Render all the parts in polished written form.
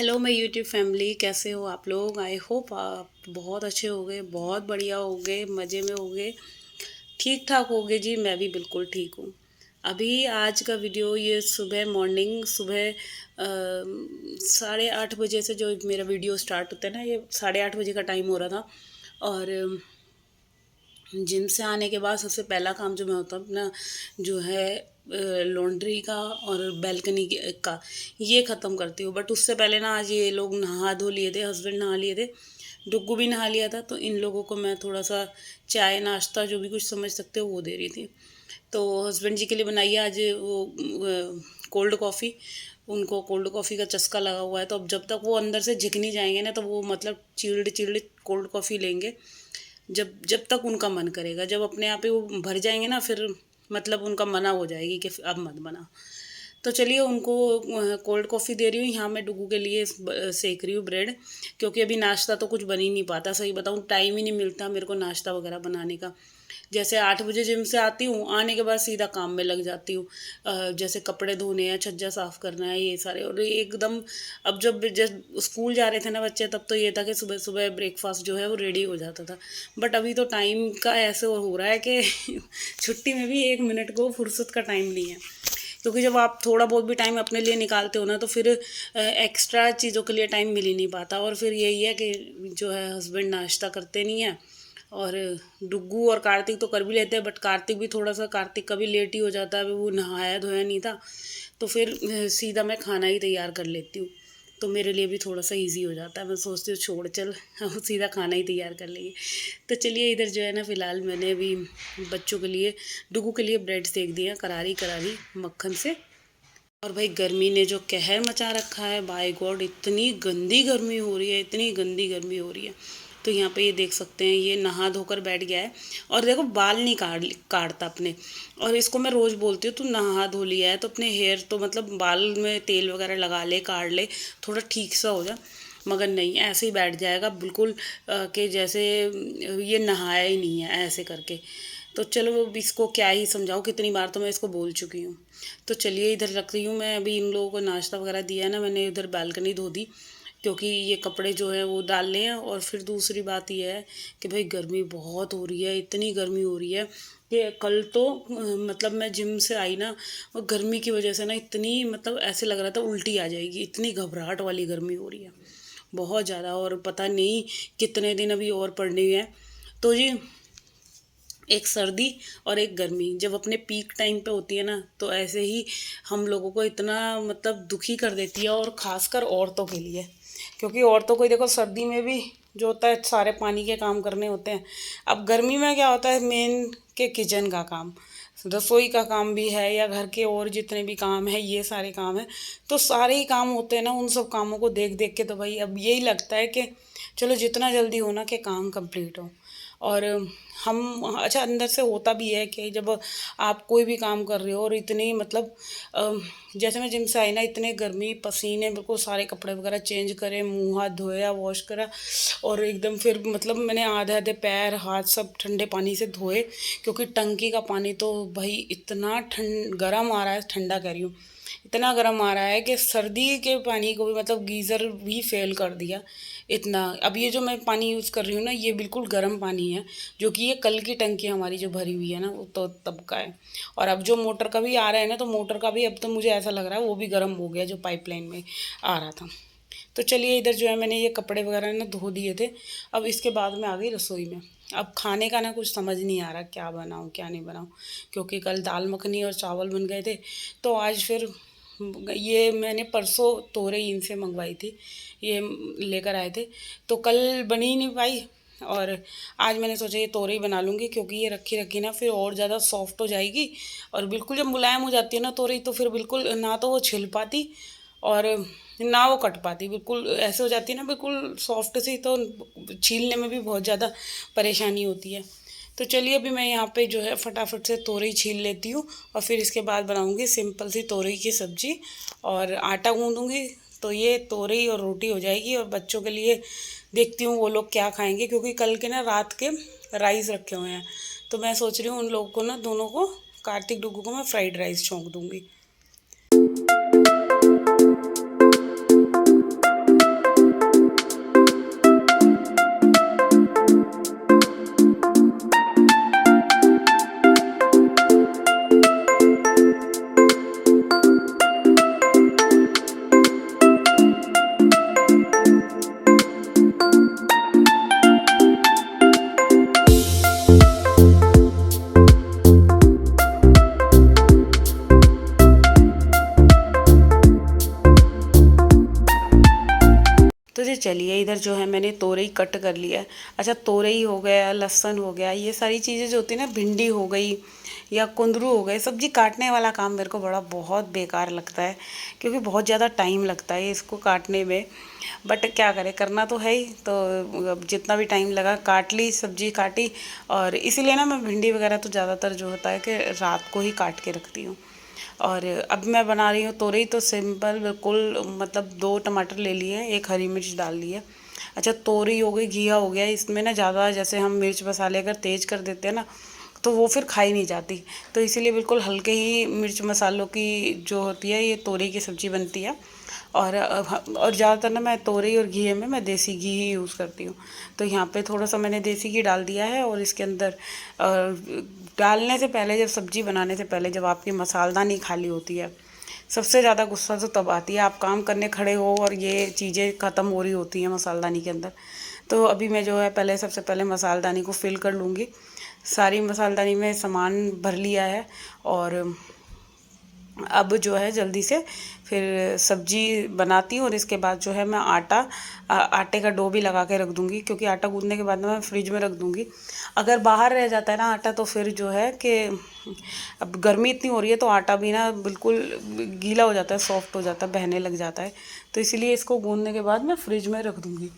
Hello my YouTube family, कैसे हो आप लोग। आई होप आप बहुत अच्छे होगे, बहुत बढ़िया होगे, मज़े में होगे, ठीक ठाक होगे जी। मैं भी बिल्कुल ठीक हूँ। अभी आज का वीडियो ये सुबह मॉर्निंग सुबह 8:30 बजे से जो मेरा वीडियो स्टार्ट होता है ना, ये 8:30 बजे का टाइम हो रहा था। और जिम से आने के बाद सबसे पहला काम जो मैं होता हूँ अपना जो है लॉन्ड्री का और बैल्कनी का ये ख़त्म करती हूँ। बट उससे पहले ना आज ये लोग नहा धो लिए थे, हस्बैंड नहा लिए थे, डुग्गू भी नहा लिया था। तो इन लोगों को मैं थोड़ा सा चाय नाश्ता जो भी कुछ समझ सकते हो वो दे रही थी। तो हस्बैंड जी के लिए बनाई है आज वो कोल्ड कॉफ़ी। उनको कोल्ड कॉफ़ी का चस्का लगा हुआ है, तो अब जब तक वो अंदर से झिक नहीं जाएंगे ना, तो वो मतलब चिल्ड चिल्ड कोल्ड कॉफ़ी लेंगे जब जब तक उनका मन करेगा। जब अपने आप ही वो भर जाएंगे ना, फिर मतलब उनका मना हो जाएगी कि अब मत बना। तो चलिए उनको कोल्ड कॉफ़ी दे रही हूँ। यहाँ मैं डुगू के लिए सेक रही हूँ ब्रेड, क्योंकि अभी नाश्ता तो कुछ बन ही नहीं पाता। सही बताऊँ टाइम ही नहीं मिलता मेरे को नाश्ता वगैरह बनाने का। जैसे 8 बजे जिम से आती हूँ, आने के बाद सीधा काम में लग जाती हूँ। जैसे कपड़े धोने हैं, छज्जा साफ़ करना है, ये सारे। और एकदम अब जब स्कूल जा रहे थे ना बच्चे, तब तो ये था कि सुबह सुबह ब्रेकफास्ट जो है वो रेडी हो जाता था। बट अभी तो टाइम का ऐसे हो रहा है कि छुट्टी में भी 1 मिनट को फुर्सत का टाइम नहीं है। क्योंकि जब आप थोड़ा बहुत भी टाइम अपने लिए निकालते हो ना, तो फिर एक्स्ट्रा चीज़ों के लिए टाइम मिल ही नहीं पाता। और फिर यही है कि जो है हस्बैंड नाश्ता करते नहीं है, और डुग्गू और कार्तिक तो कर भी लेते हैं, बट कार्तिक का भी लेट ही हो जाता है। अभी वो नहाया धोया नहीं था, तो फिर सीधा मैं खाना ही तैयार कर लेती हूँ। तो मेरे लिए भी थोड़ा सा इजी हो जाता है। मैं सोचती हूँ छोड़ चल, हम सीधा खाना ही तैयार कर लेंगे। तो चलिए इधर जो है ना, फ़िलहाल मैंने अभी बच्चों के लिए, डुगू के लिए ब्रेड सेक दिया करारी करारी मक्खन से। और भाई गर्मी ने जो कहर मचा रखा है, बाय गॉड इतनी गंदी गर्मी हो रही है, इतनी गंदी गर्मी हो रही है। तो यहाँ पे ये देख सकते हैं, ये नहा धोकर बैठ गया है। और देखो बाल नहीं काटता अपने। और इसको मैं रोज़ बोलती हूँ तू नहा धो लिया है तो अपने हेयर तो मतलब बाल में तेल वगैरह लगा ले, काट ले, थोड़ा ठीक सा हो जा। मगर नहीं, ऐसे ही बैठ जाएगा बिल्कुल कि जैसे ये नहाया ही नहीं है ऐसे करके। तो चलो अब इसको क्या ही समझाऊँ, कितनी बार तो मैं इसको बोल चुकी हूँ। तो चलिए इधर रख रही हूँ मैं। अभी इन लोगों को नाश्ता वगैरह दिया है ना, मैंने इधर बालकनी धो दी, क्योंकि ये कपड़े जो है वो डालने हैं। और फिर दूसरी बात ये है कि भाई गर्मी बहुत हो रही है, इतनी गर्मी हो रही है कि कल तो मतलब मैं जिम से आई ना, और गर्मी की वजह से ना इतनी मतलब ऐसे लग रहा था उल्टी आ जाएगी, इतनी घबराहट वाली गर्मी हो रही है बहुत ज़्यादा। और पता नहीं कितने दिन अभी और पड़ने हैं। तो जी एक सर्दी और एक गर्मी जब अपने पीक टाइम पे होती है ना, तो ऐसे ही हम लोगों को इतना मतलब दुखी कर देती है। और ख़ासकर औरतों के लिए, क्योंकि औरतों को देखो सर्दी में भी जो होता है सारे पानी के काम करने होते हैं। अब गर्मी में क्या होता है, मेन के किचन का काम, रसोई का काम भी है, या घर के और जितने भी काम है ये सारे काम हैं। तो सारे ही काम होते हैं ना, उन सब कामों को देख देख के तो भाई अब यही लगता है कि चलो जितना जल्दी हो ना कि काम कंप्लीट हो। और हम अच्छा अंदर से होता भी है कि जब आप कोई भी काम कर रहे हो और इतनी मतलब जैसे मैं जिम से आई ना, इतने गर्मी पसीने, बिल्कुल सारे कपड़े वगैरह चेंज करे, मुंह हाथ धोया, वॉश करा, और एकदम फिर मतलब मैंने आधे आधे पैर हाथ सब ठंडे पानी से धोए। क्योंकि टंकी का पानी तो भाई इतना गर्म आ रहा है, ठंडा कह रही हूँ, इतना गर्म आ रहा है कि सर्दी के पानी को भी मतलब गीज़र भी फेल कर दिया इतना। अब ये जो मैं पानी यूज़ कर रही हूँ ना, ये बिल्कुल गर्म पानी है, जो कि ये कल की टंकी हमारी जो भरी हुई है ना, वो तो तब का है। और अब जो मोटर का भी आ रहा है ना, तो मोटर का भी अब तो मुझे ऐसा लग रहा है वो भी गर्म हो गया, जो पाइपलाइन में आ रहा था। तो चलिए इधर जो है मैंने ये कपड़े वगैरह ना धो दिए थे। अब इसके बाद में आ गई रसोई में। अब खाने का ना कुछ समझ नहीं आ रहा क्या बनाऊँ क्या नहीं बनाऊँ, क्योंकि कल दाल मखनी और चावल बन गए थे। तो आज फिर ये मैंने परसों तोरई इनसे मंगवाई थी, ये लेकर आए थे, तो कल बनी ही नहीं पाई। और आज मैंने सोचा ये तोरई बना लूँगी, क्योंकि ये रखी रखी ना फिर और ज़्यादा सॉफ्ट हो जाएगी। और बिल्कुल जब मुलायम हो जाती है ना तोरई, तो फिर बिल्कुल ना तो वो छिल पाती और ना वो कट पाती, बिल्कुल ऐसे हो जाती है ना बिल्कुल सॉफ्ट सी, तो छीलने में भी बहुत ज़्यादा परेशानी होती है। तो चलिए अभी मैं यहाँ पे जो है फटाफट से तोरई छील लेती हूँ, और फिर इसके बाद बनाऊँगी सिंपल सी तोरई की सब्ज़ी। और आटा गूँधूँगी, तो ये तोरई और रोटी हो जाएगी। और बच्चों के लिए देखती हूँ वो लोग क्या खाएंगे, क्योंकि कल के ना रात के राइस रखे हुए हैं। तो मैं सोच रही हूँ उन लोगों को ना, दोनों को, कार्तिक डुगू को मैं फ्राइड राइस छौंक दूँगी। चलिए इधर जो है मैंने तोरई कट कर लिया है। अच्छा, तोरई हो गया, लहसुन हो गया, ये सारी चीज़ें जो होती है ना, भिंडी हो गई या कुंदरू हो गए, सब्जी काटने वाला काम मेरे को बड़ा बहुत बेकार लगता है, क्योंकि बहुत ज़्यादा टाइम लगता है इसको काटने में। बट क्या करें, करना तो है ही। तो अब जितना भी टाइम लगा, काट ली, सब्जी काटी। और इसीलिए ना मैं भिंडी वगैरह तो ज़्यादातर जो होता है कि रात को ही काट के रखती हूँ। और अब मैं बना रही हूँ तोरई, तो सिंपल बिल्कुल, मतलब 2 टमाटर ले लिए, 1 हरी मिर्च डाल ली है। अच्छा, तोरई हो गई, घिया हो गया, इसमें ना ज़्यादा जैसे हम मिर्च मसाले अगर तेज़ कर देते हैं ना, तो वो फिर खाई नहीं जाती। तो इसीलिए बिल्कुल हल्के ही मिर्च मसालों की जो होती है, ये तोरई की सब्ज़ी बनती है। और ज़्यादातर ना मैं तोरई और घी में मैं देसी घी ही यूज़ करती हूँ। तो यहाँ पे थोड़ा सा मैंने देसी घी डाल दिया है। और इसके अंदर डालने से पहले, जब सब्ज़ी बनाने से पहले, जब आपकी मसालदानी खाली होती है, सबसे ज़्यादा गुस्सा तो तब आती है, आप काम करने खड़े हो और ये चीज़ें ख़त्म हो रही होती हैं मसालदानी के अंदर। तो अभी मैं जो है पहले, सबसे पहले मसालदानी को फिल कर लूँगी। सारी मसालदानी में सामान भर लिया है। और अब जो है जल्दी से फिर सब्जी बनाती हूँ। और इसके बाद जो है मैं आटे का डो भी लगा के रख दूँगी, क्योंकि आटा गूँथने के बाद मैं फ्रिज में रख दूँगी। अगर बाहर रह जाता है ना आटा, तो फिर जो है कि अब गर्मी इतनी हो रही है, तो आटा भी ना बिल्कुल गीला हो जाता है, सॉफ्ट हो जाता है, बहने लग जाता है। तो इसीलिए इसको गूँथने के बाद मैं फ्रिज में रख दूँगी।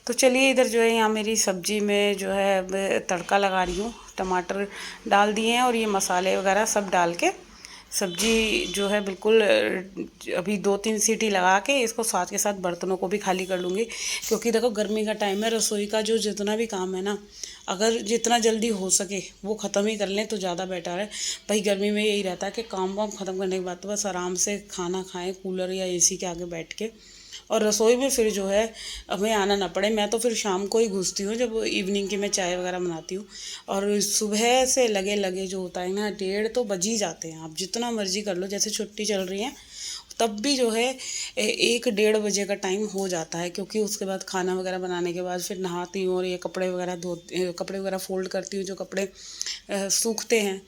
तो चलिए, इधर जो है यहाँ मेरी सब्जी में जो है तड़का लगा रही हूँ। टमाटर डाल दिए हैं और ये मसाले वगैरह सब डाल के सब्जी जो है बिल्कुल अभी 2-3 सीटी लगा के इसको साथ के साथ बर्तनों को भी खाली कर लूँगी। क्योंकि देखो, गर्मी का टाइम है, रसोई का जो जितना भी काम है ना, अगर जितना जल्दी हो सके वो ख़त्म ही कर लें तो ज़्यादा बेटर है। भाई गर्मी में यही रहता है कि काम वाम ख़त्म करने के बाद तो बस आराम से खाना खाएं, कूलर या एसी के आगे बैठ के। और रसोई में फिर जो है हमें आना ना पड़े। मैं तो फिर शाम को ही घुसती हूँ, जब इवनिंग की मैं चाय वगैरह बनाती हूँ। और सुबह से लगे लगे जो होता है ना, 1:30 तो बज ही जाते हैं। आप जितना मर्जी कर लो, जैसे छुट्टी चल रही है तब भी जो है 1-1:30 बजे का टाइम हो जाता है। क्योंकि उसके बाद खाना वगैरह बनाने के बाद फिर नहाती हूँ और ये कपड़े वगैरह फोल्ड करती हूँ, जो कपड़े सूखते हैं।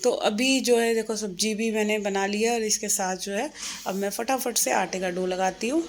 तो अभी जो है देखो, सब्जी भी मैंने बना लिया और इसके साथ जो है अब मैं फटाफट से आटे का डो लगाती हूँ।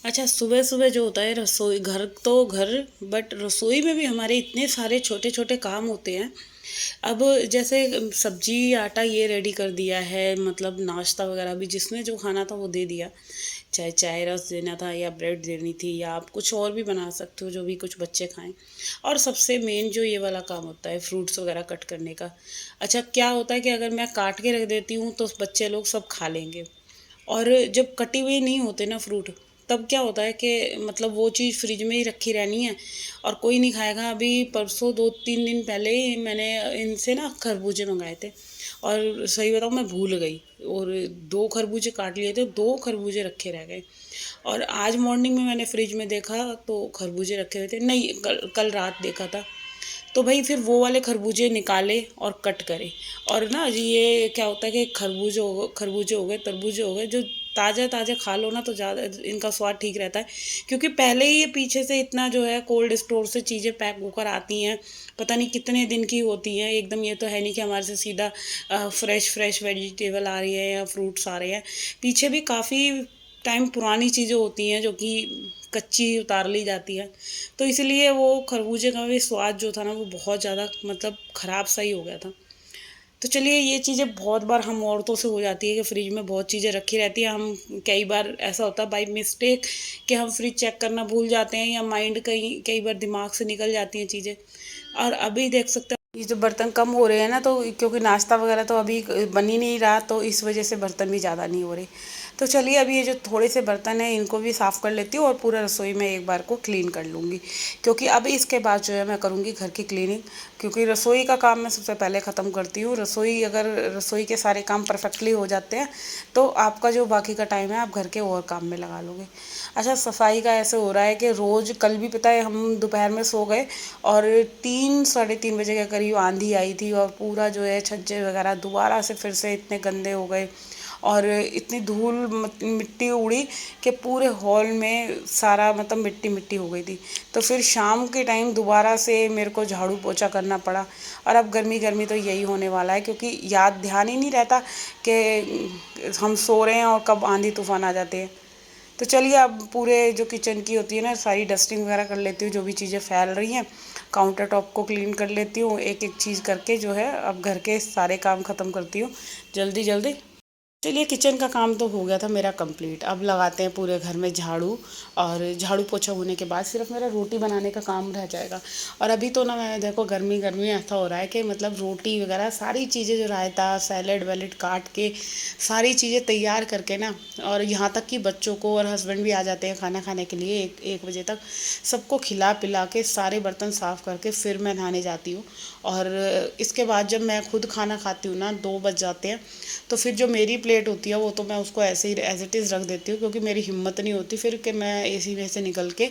अच्छा, सुबह सुबह जो होता है, रसोई घर तो घर, बट रसोई में भी हमारे इतने सारे छोटे छोटे काम होते हैं। अब जैसे सब्जी आटा ये रेडी कर दिया है, मतलब नाश्ता वगैरह भी जिसने जो खाना था वो दे दिया। चाहे चाय रस देना था या ब्रेड देनी थी, या आप कुछ और भी बना सकते हो जो भी कुछ बच्चे खाएं। और सबसे मेन जो ये वाला काम होता है, फ्रूट्स वगैरह कट करने का। अच्छा, क्या होता है कि अगर मैं काट के रख देती हूँ तो बच्चे लोग सब खा लेंगे। और जब कटे हुए नहीं होते ना फ्रूट, तब क्या होता है कि मतलब वो चीज़ फ्रिज में ही रखी रहनी है और कोई नहीं खाएगा। अभी परसों 2-3 दिन पहले ही मैंने इनसे ना खरबूजे मंगाए थे, और सही बताऊँ मैं भूल गई और 2 खरबूजे काट लिए थे, 2 खरबूजे रखे रह गए। और आज मॉर्निंग में मैंने फ्रिज में देखा तो खरबूजे रखे हुए थे, नहीं कल रात देखा था। तो भाई फिर वो वाले खरबूजे निकाले और कट करे। और ना जी, ये क्या होता है कि खरबूजे हो गए, तरबूजे हो गए, जो ताज़ा ताज़ा खा लो ना तो ज़्यादा इनका स्वाद ठीक रहता है, क्योंकि पहले ही ये पीछे से इतना जो है कोल्ड स्टोर से चीज़ें पैक होकर आती हैं, पता नहीं कितने दिन की होती हैं एकदम। ये तो है नहीं कि हमारे से सीधा फ्रेश फ्रेश वेजिटेबल आ रही है या फ्रूट्स आ रहे हैं। पीछे भी काफ़ी टाइम पुरानी चीज़ें होती हैं जो कि कच्ची उतार ली जाती है, तो इसलिए वो खरबूजे का भी स्वाद जो था ना वो बहुत ज़्यादा मतलब ख़राब सा ही हो गया था। तो चलिए, ये चीज़ें बहुत बार हम औरतों से हो जाती है कि फ्रिज में बहुत चीज़ें रखी रहती हैं। हम कई बार ऐसा होता है बाई मिस्टेक कि हम फ्रिज चेक करना भूल जाते हैं, या माइंड कई कई बार दिमाग से निकल जाती हैं चीज़ें। और अभी देख सकते हैं ये जो बर्तन कम हो रहे हैं ना, तो क्योंकि नाश्ता वगैरह तो अभी बन ही नहीं रहा, तो इस वजह से बर्तन भी ज़्यादा नहीं हो रहे। तो चलिए, अभी ये जो थोड़े से बर्तन हैं इनको भी साफ़ कर लेती हूँ और पूरा रसोई में एक बार को क्लीन कर लूँगी, क्योंकि अब इसके बाद जो है मैं करूँगी घर की क्लीनिंग। क्योंकि रसोई का काम मैं सबसे पहले ख़त्म करती हूँ। अगर रसोई के सारे काम परफेक्टली हो जाते हैं तो आपका जो बाकी का टाइम है आप घर के और काम में लगा लोगे। अच्छा, सफाई का ऐसे हो रहा है कि रोज़, कल भी पता है हम दोपहर में सो गए और 3 साढ़े 3 बजे के करीब आंधी आई थी, और पूरा जो है छज्जे वगैरह दोबारा से फिर से इतने गंदे हो गए, और इतनी धूल मिट्टी उड़ी कि पूरे हॉल में सारा मतलब मिट्टी मिट्टी हो गई थी। तो फिर शाम के टाइम दोबारा से मेरे को झाड़ू पोछा करना पड़ा। और अब गर्मी गर्मी तो यही होने वाला है, क्योंकि ध्यान ही नहीं रहता कि हम सो रहे हैं और कब आंधी तूफान आ जाते हैं। तो चलिए, अब पूरे जो किचन की होती है ना सारी डस्टिंग वगैरह कर लेती हूँ, जो भी चीज़ें फैल रही हैं काउंटर टॉप को क्लीन कर लेती हूँ, एक एक चीज़ करके जो है अब घर के सारे काम ख़त्म करती हूँ जल्दी जल्दी। चलिए, किचन का काम तो हो गया था मेरा कंप्लीट। अब लगाते हैं पूरे घर में झाड़ू, और झाड़ू पोछा होने के बाद सिर्फ मेरा रोटी बनाने का काम रह जाएगा। और अभी तो ना मैं देखो गर्मी गर्मी ऐसा हो रहा है कि मतलब रोटी वगैरह सारी चीज़ें जो रायता सैलेड वैलेड काट के सारी चीज़ें तैयार करके ना, और यहाँ तक कि बच्चों को और हस्बैंड भी आ जाते हैं खाना खाने के लिए 1 बजे तक, सबको खिला पिला के सारे बर्तन साफ़ करके फिर मैं नहाने जाती हूँ। और इसके बाद जब मैं खुद खाना खाती हूँ ना 2 बज जाते हैं, तो फिर जो मेरी प्लेट होती है वो तो मैं उसको ऐसे ही एज़ इट इज़ रख देती हूँ, क्योंकि मेरी हिम्मत नहीं होती फिर कि मैं एसी में से निकल के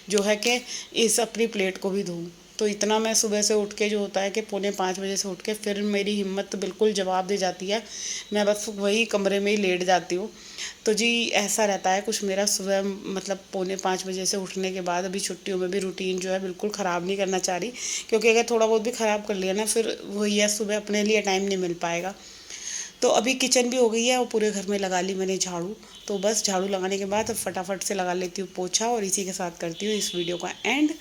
जो है कि इस अपनी प्लेट को भी धोऊँ। तो इतना मैं सुबह से उठ के जो होता है कि 4:45 बजे से उठ के फिर मेरी हिम्मत बिल्कुल जवाब दे जाती है, मैं बस वही कमरे में ही लेट जाती हूँ। तो जी, ऐसा रहता है कुछ मेरा सुबह, मतलब 4:45 बजे से उठने के बाद। अभी छुट्टियों में भी रूटीन जो है बिल्कुल ख़राब नहीं करना चाह रही, क्योंकि अगर थोड़ा बहुत भी ख़राब कर लिया ना फिर वही है, सुबह अपने लिए टाइम नहीं मिल पाएगा। तो अभी किचन भी हो गई है और पूरे घर में लगा ली मैंने झाड़ू। तो बस झाड़ू लगाने के बाद अब फटाफट से लगा लेती हूँ पोछा, और इसी के साथ करती हूँ इस वीडियो का एंड।